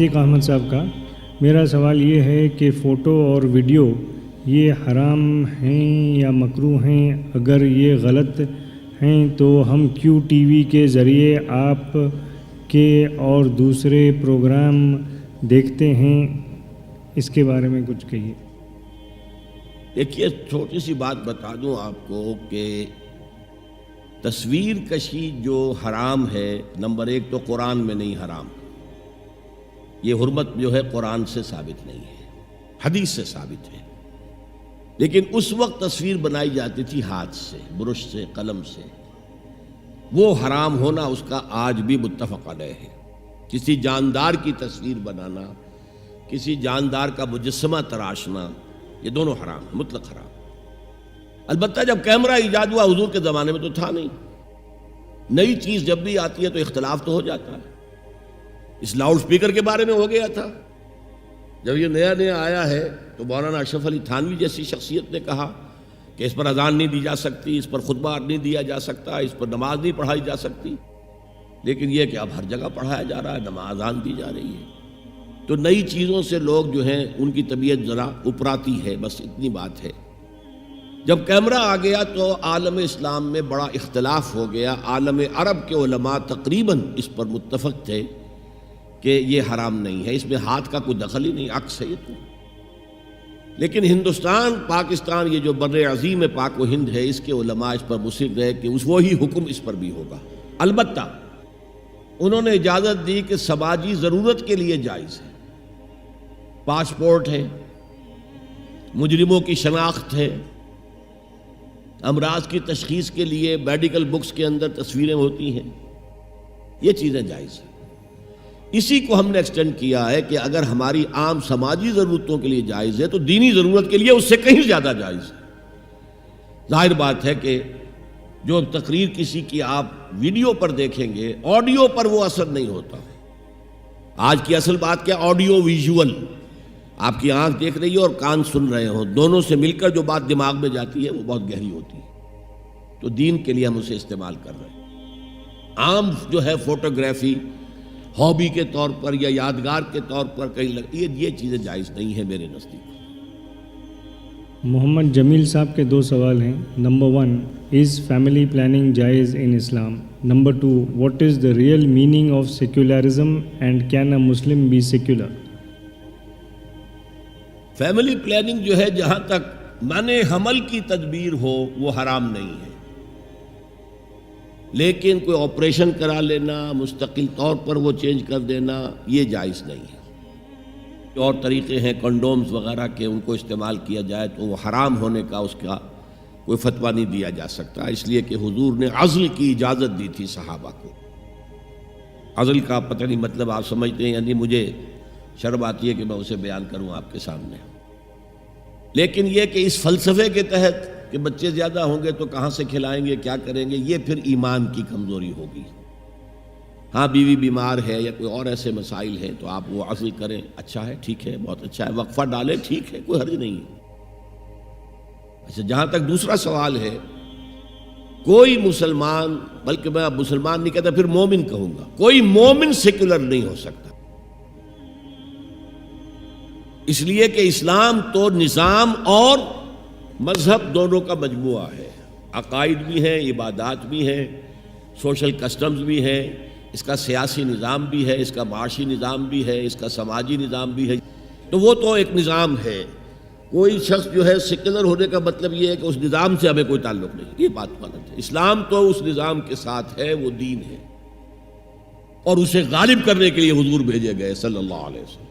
عتیق احمد صاحب کا. میرا سوال یہ ہے کہ فوٹو اور ویڈیو یہ حرام ہیں یا مکروہ ہیں؟ اگر یہ غلط ہیں تو ہم کیوں ٹی وی کے ذریعے آپ کے اور دوسرے پروگرام دیکھتے ہیں؟ اس کے بارے میں کچھ کہیے. دیکھیے، چھوٹی سی بات بتا دوں آپ کو کہ تصویر کشی جو حرام ہے، نمبر ایک تو قرآن میں نہیں حرام. یہ حرمت جو ہے قرآن سے ثابت نہیں ہے، حدیث سے ثابت ہے. لیکن اس وقت تصویر بنائی جاتی تھی ہاتھ سے، برش سے، قلم سے. وہ حرام ہونا اس کا آج بھی متفق علیہ ہے. کسی جاندار کی تصویر بنانا، کسی جاندار کا مجسمہ تراشنا، یہ دونوں حرام ہیں، مطلق حرام. البتہ جب کیمرہ ایجاد ہوا، حضور کے زمانے میں تو تھا نہیں. نئی چیز جب بھی آتی ہے تو اختلاف تو ہو جاتا ہے. اس لاؤڈ سپیکر کے بارے میں ہو گیا تھا. جب یہ نیا نیا آیا ہے تو مولانا اشرف علی تھانوی جیسی شخصیت نے کہا کہ اس پر اذان نہیں دی جا سکتی، اس پر خطبہ نہیں دیا جا سکتا، اس پر نماز نہیں پڑھائی جا سکتی. لیکن یہ کہ اب ہر جگہ پڑھایا جا رہا ہے، نماز اذان دی جا رہی ہے. تو نئی چیزوں سے لوگ جو ہیں ان کی طبیعت ذرا اپراتی ہے، بس اتنی بات ہے. جب کیمرہ آ گیا تو عالم اسلام میں بڑا اختلاف ہو گیا. عالم عرب کے علماء تقریباً اس پر متفق تھے کہ یہ حرام نہیں ہے، اس میں ہاتھ کا کوئی دخل ہی نہیں، عکس ہے یہ تو. لیکن ہندوستان، پاکستان، یہ جو بر عظیم پاک و ہند ہے، اس کے علماء اس پر مصر رہے کہ وہی حکم اس پر بھی ہوگا. البتہ انہوں نے اجازت دی کہ سماجی ضرورت کے لیے جائز ہے. پاسپورٹ ہے، مجرموں کی شناخت ہے، امراض کی تشخیص کے لیے میڈیکل بکس کے اندر تصویریں ہوتی ہیں، یہ چیزیں جائز ہیں. اسی کو ہم نے ایکسٹینڈ کیا ہے کہ اگر ہماری عام سماجی ضرورتوں کے لیے جائز ہے تو دینی ضرورت کے لیے اس سے کہیں زیادہ جائز ہے. ظاہر بات ہے کہ جو تقریر کسی کی آپ ویڈیو پر دیکھیں گے، آڈیو پر وہ اثر نہیں ہوتا. آج کی اصل بات کیا؟ Audio visual. آپ کی آنکھ دیکھ رہی ہے اور کان سن رہے ہوں، دونوں سے مل کر جو بات دماغ میں جاتی ہے وہ بہت گہری ہوتی ہے. تو دین کے لیے ہم اسے استعمال کر رہے ہیں. عام جو ہے فوٹوگرافی ہابی کے طور پر یا یادگار کے طور پر کہیں یہ چیزیں جائز نہیں ہیں میرے نزدیک. محمد جمیل صاحب کے 2 سوال ہیں. نمبر 1، از فیملی پلاننگ جائز in Islam? Number 2، what is the real meaning of secularism and can a Muslim be secular? Family planning جو ہے، جہاں تک منع حمل کی تدبیر ہو وہ حرام نہیں ہے. لیکن کوئی آپریشن کرا لینا، مستقل طور پر وہ چینج کر دینا، یہ جائز نہیں ہے. اور طریقے ہیں کنڈومز وغیرہ کے، ان کو استعمال کیا جائے تو وہ حرام ہونے کا اس کا کوئی فتویٰ نہیں دیا جا سکتا، اس لیے کہ حضور نے عزل کی اجازت دی تھی صحابہ کو. عزل کا پتہ نہیں مطلب آپ سمجھتے ہیں، یعنی مجھے شرم آتی ہے کہ میں اسے بیان کروں آپ کے سامنے. لیکن یہ کہ اس فلسفے کے تحت کہ بچے زیادہ ہوں گے تو کہاں سے کھلائیں گے، کیا کریں گے، یہ پھر ایمان کی کمزوری ہوگی. ہاں، بیوی بیمار ہے یا کوئی اور ایسے مسائل ہیں تو آپ وہ عزل کریں، اچھا ہے، ٹھیک ہے، بہت اچھا ہے، وقفہ ڈالیں، ٹھیک ہے، کوئی حرج نہیں ہے. اچھا، جہاں تک دوسرا سوال ہے، کوئی مسلمان، بلکہ میں اب مسلمان نہیں کہتا، پھر مومن کہوں گا، کوئی مومن سیکولر نہیں ہو سکتا. اس لیے کہ اسلام تو نظام اور مذہب دونوں کا مجموعہ ہے. عقائد بھی ہیں، عبادات بھی ہیں، سوشل کسٹمز بھی ہیں، اس کا سیاسی نظام بھی ہے، اس کا معاشی نظام بھی ہے، اس کا سماجی نظام بھی ہے. تو وہ تو ایک نظام ہے. کوئی شخص جو ہے سیکولر ہونے کا مطلب یہ ہے کہ اس نظام سے ہمیں کوئی تعلق نہیں، یہ بات غلط ہے. اسلام تو اس نظام کے ساتھ ہے، وہ دین ہے، اور اسے غالب کرنے کے لیے حضور بھیجے گئے صلی اللہ علیہ وسلم.